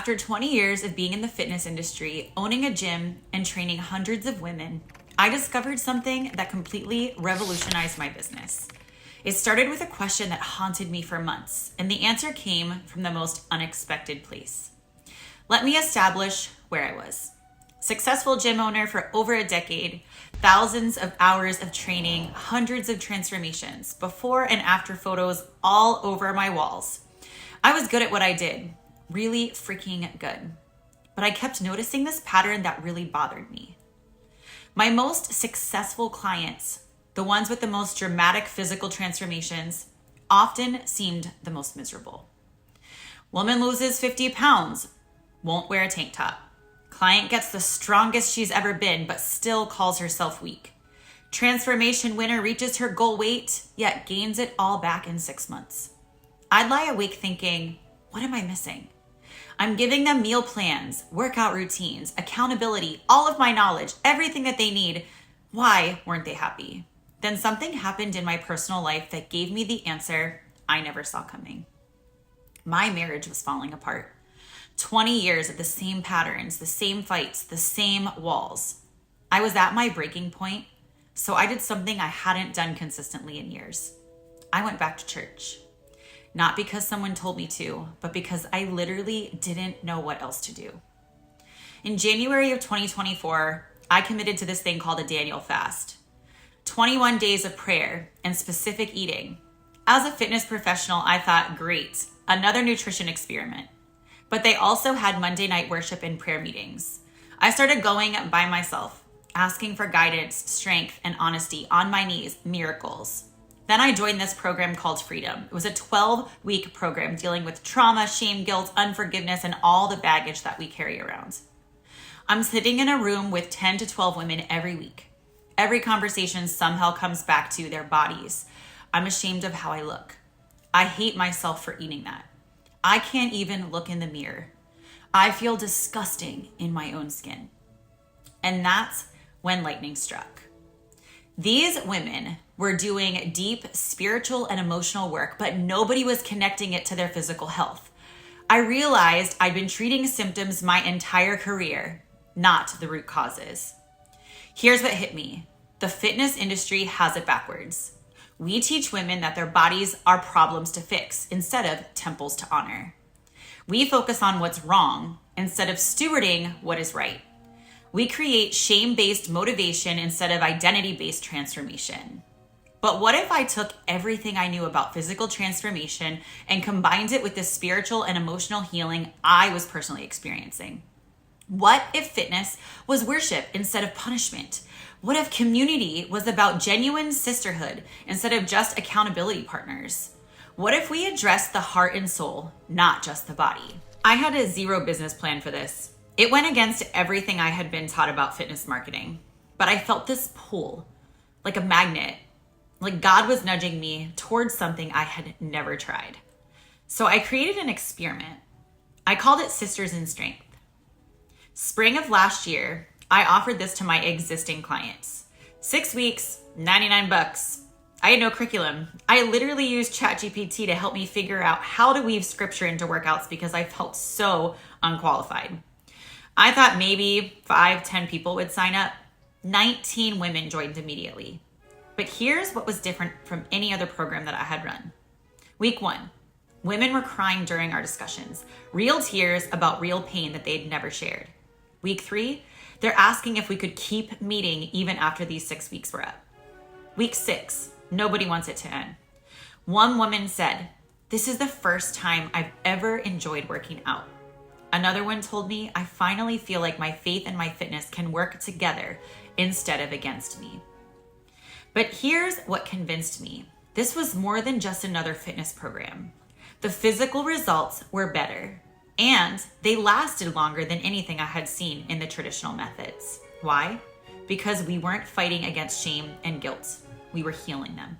After 20 years of being in the fitness industry, owning a gym, and training hundreds of women, I discovered something that completely revolutionized my business. It started with a question that haunted me for months, and the answer came from the most unexpected place. Let me establish where I was. Successful gym owner for over a decade, thousands of hours of training, hundreds of transformations, before and after photos all over my walls. I was good at what I did, really freaking good. But I kept noticing this pattern that really bothered me. My most successful clients, the ones with the most dramatic physical transformations, often seemed the most miserable. Woman loses 50 pounds, won't wear a tank top. Client gets the strongest she's ever been, but still calls herself weak. Transformation winner reaches her goal weight, yet gains it all back in 6 months. I'd lie awake thinking, what am I missing? I'm giving them meal plans, workout routines, accountability, all of my knowledge, everything that they need. Why weren't they happy? Then something happened in my personal life that gave me the answer I never saw coming. My marriage was falling apart. 20 years of the same patterns, the same fights, the same walls. I was at my breaking point, so I did something I hadn't done consistently in years. I went back to church. Not because someone told me to, but because I literally didn't know what else to do. In January of 2024, I committed to this thing called a Daniel fast. 21 days of prayer and specific eating. As a fitness professional, I thought, great, another nutrition experiment. But they also had Monday night worship and prayer meetings. I started going by myself, asking for guidance, strength, and honesty on my knees, miracles. Then I joined this program called Freedom. It was a 12-week program dealing with trauma, shame, guilt, unforgiveness, and all the baggage that we carry around. I'm sitting in a room with 10 to 12 women every week. Every conversation somehow comes back to their bodies. I'm ashamed of how I look. I hate myself for eating that. I can't even look in the mirror. I feel disgusting in my own skin. And that's when lightning struck. These women were doing deep spiritual and emotional work, but nobody was connecting it to their physical health. I realized I'd been treating symptoms my entire career, not the root causes. Here's what hit me. The fitness industry has it backwards. We teach women that their bodies are problems to fix instead of temples to honor. We focus on what's wrong instead of stewarding what is right. We create shame-based motivation instead of identity-based transformation. But what if I took everything I knew about physical transformation and combined it with the spiritual and emotional healing I was personally experiencing? What if fitness was worship instead of punishment? What if community was about genuine sisterhood instead of just accountability partners? What if we addressed the heart and soul, not just the body? I had a zero business plan for this. It went against everything I had been taught about fitness marketing. But I felt this pull, like a magnet, like God was nudging me towards something I had never tried. So I created an experiment. I called it Sisters in Strength. Spring of last year, I offered this to my existing clients. 6 weeks, $99. I had no curriculum. I literally used ChatGPT to help me figure out how to weave scripture into workouts because I felt so unqualified. I thought maybe 5-10 people would sign up. 19 women joined immediately. But here's what was different from any other program that I had run. Week 1, women were crying during our discussions, real tears about real pain that they'd never shared. Week 3, they're asking if we could keep meeting even after these 6 weeks were up. Week 6, nobody wants it to end. One woman said, "This is the first time I've ever enjoyed working out." Another one told me, "I finally feel like my faith and my fitness can work together instead of against me." But here's what convinced me. This was more than just another fitness program. The physical results were better. And they lasted longer than anything I had seen in the traditional methods. Why? Because we weren't fighting against shame and guilt. We were healing them.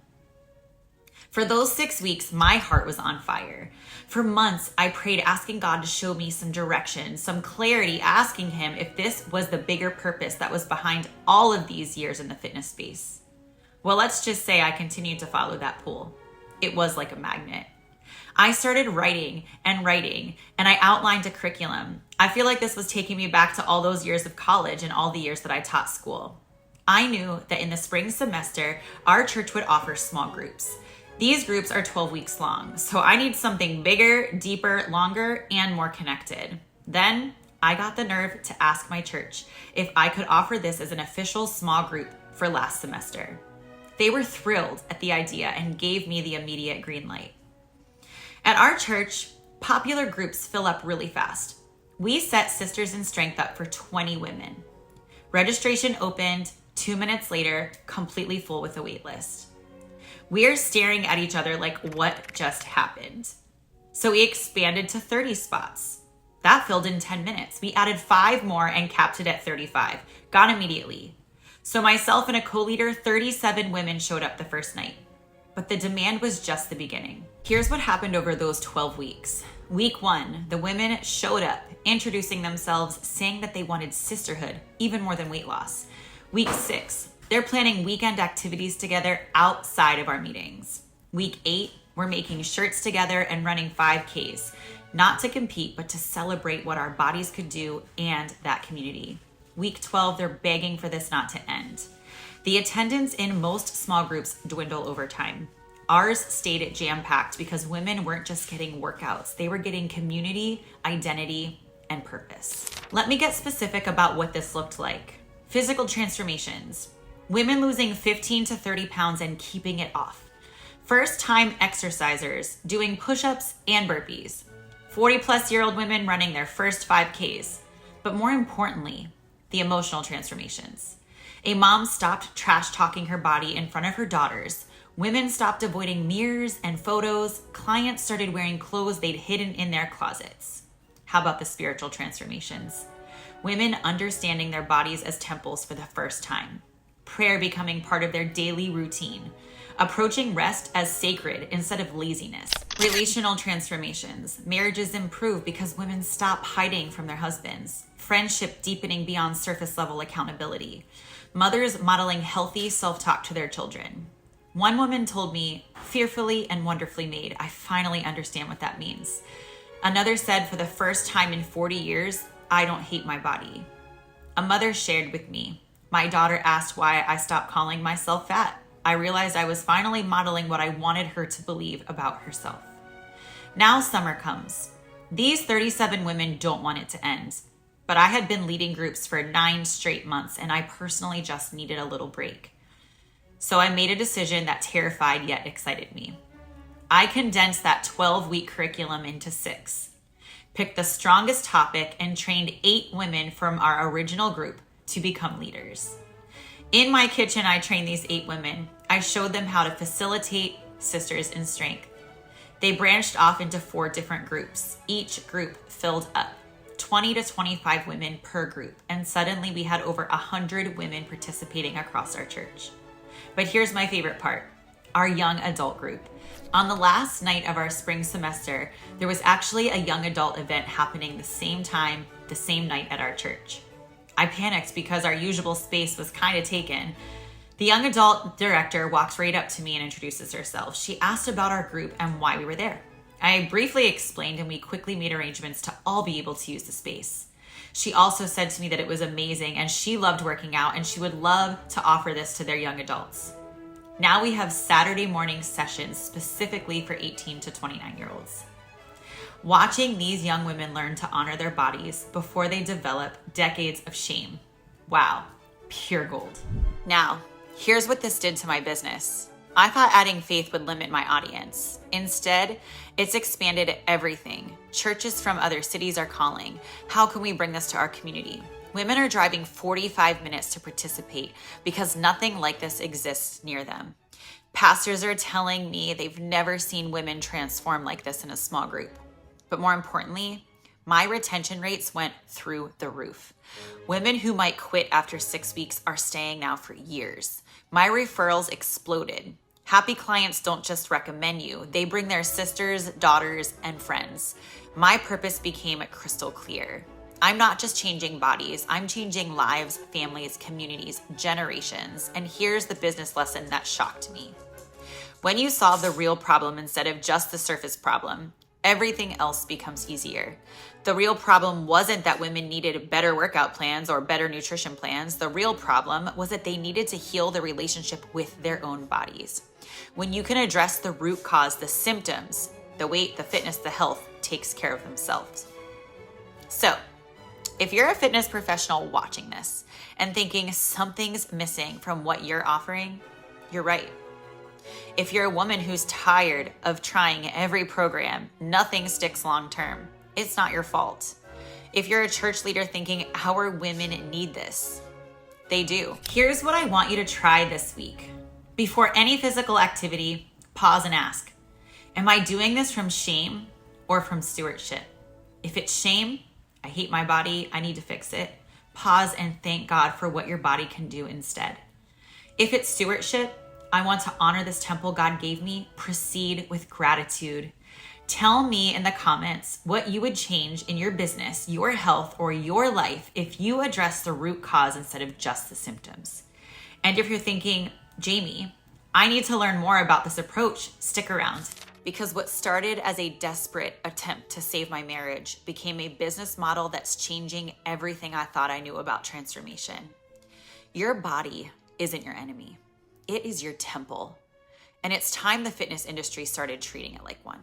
For those 6 weeks, my heart was on fire. For months, I prayed asking God to show me some direction, some clarity, asking Him if this was the bigger purpose that was behind all of these years in the fitness space. Well, let's just say I continued to follow that pull. It was like a magnet. I started writing, and I outlined a curriculum. I feel like this was taking me back to all those years of college and all the years that I taught school. I knew that in the spring semester, our church would offer small groups. These groups are 12 weeks long, so I need something bigger, deeper, longer, and more connected. Then I got the nerve to ask my church if I could offer this as an official small group for last semester. They were thrilled at the idea and gave me the immediate green light. At our church, popular groups fill up really fast. We set Sisters in Strength up for 20 women. Registration opened 2 minutes later, completely full with a wait list. We are staring at each other like, what just happened? So we expanded to 30 spots. That filled in 10 minutes. We added 5 more and capped it at 35. Got immediately. So myself and a co-leader, 37 women showed up the first night. But the demand was just the beginning. Here's what happened over those 12 weeks. Week 1, the women showed up, introducing themselves, saying that they wanted sisterhood, even more than weight loss. Week 6, they're planning weekend activities together outside of our meetings. Week 8, we're making shirts together and running 5Ks, not to compete, but to celebrate what our bodies could do and that community. Week 12, they're begging for this not to end. The attendance in most small groups dwindle over time. Ours stayed jam-packed because women weren't just getting workouts. They were getting community, identity, and purpose. Let me get specific about what this looked like. Physical transformations. Women losing 15 to 30 pounds and keeping it off. First-time exercisers doing push-ups and burpees. 40-plus-year-old women running their first 5Ks. But more importantly, the emotional transformations. A mom stopped trash-talking her body in front of her daughters. Women stopped avoiding mirrors and photos. Clients started wearing clothes they'd hidden in their closets. How about the spiritual transformations? Women understanding their bodies as temples for the first time. Prayer becoming part of their daily routine. Approaching rest as sacred instead of laziness. Relational transformations. Marriages improve because women stop hiding from their husbands. Friendship deepening beyond surface level accountability. Mothers modeling healthy self-talk to their children. One woman told me, "Fearfully and wonderfully made. I finally understand what that means." Another said, "For the first time in 40 years, I don't hate my body." A mother shared with me, "My daughter asked why I stopped calling myself fat. I realized I was finally modeling what I wanted her to believe about herself." Now summer comes. These 37 women don't want it to end. But I had been leading groups for 9 straight months, and I personally just needed a little break. So I made a decision that terrified yet excited me. I condensed that 12-week curriculum into 6, picked the strongest topic, and trained 8 women from our original group to become leaders. In my kitchen, I trained these 8 women. I showed them how to facilitate Sisters in Strength. They branched off into 4 different groups. Each group filled up 20 to 25 women per group, and suddenly we had over 100 women participating across our church. But here's my favorite part, our young adult group. On the last night of our spring semester, there was actually a young adult event happening the same time, the same night at our church. I panicked because our usual space was kind of taken. The young adult director walks right up to me and introduces herself. She asked about our group and why we were there. I briefly explained, and we quickly made arrangements to all be able to use the space. She also said to me that it was amazing and she loved working out and she would love to offer this to their young adults. Now we have Saturday morning sessions specifically for 18 to 29-year-olds. Watching these young women learn to honor their bodies before they develop decades of shame. Wow, pure gold. Now, here's what this did to my business. I thought adding faith would limit my audience. Instead, it's expanded everything. Churches from other cities are calling. How can we bring this to our community? Women are driving 45 minutes to participate because nothing like this exists near them. Pastors are telling me they've never seen women transform like this in a small group. But more importantly, my retention rates went through the roof. Women who might quit after 6 weeks are staying now for years. My referrals exploded. Happy clients don't just recommend you, they bring their sisters, daughters, and friends. My purpose became crystal clear. I'm not just changing bodies, I'm changing lives, families, communities, generations. And here's the business lesson that shocked me. When you solve the real problem instead of just the surface problem, everything else becomes easier. The real problem wasn't that women needed better workout plans or better nutrition plans. The real problem was that they needed to heal the relationship with their own bodies. When you can address the root cause, the symptoms, the weight, the fitness, the health takes care of themselves. So, if you're a fitness professional watching this and thinking something's missing from what you're offering, you're right. If you're a woman who's tired of trying every program, nothing sticks long term, it's not your fault. If you're a church leader thinking our women need this, they do. Here's what I want you to try this week. Before any physical activity, pause and ask, am I doing this from shame or from stewardship? If it's shame, I hate my body, I need to fix it. Pause and thank God for what your body can do instead. If it's stewardship, I want to honor this temple God gave me. Proceed with gratitude. Tell me in the comments what you would change in your business, your health, or your life if you address the root cause instead of just the symptoms. And if you're thinking, Jamie, I need to learn more about this approach, stick around. Because what started as a desperate attempt to save my marriage became a business model that's changing everything I thought I knew about transformation. Your body isn't your enemy. It is your temple. And it's time the fitness industry started treating it like one.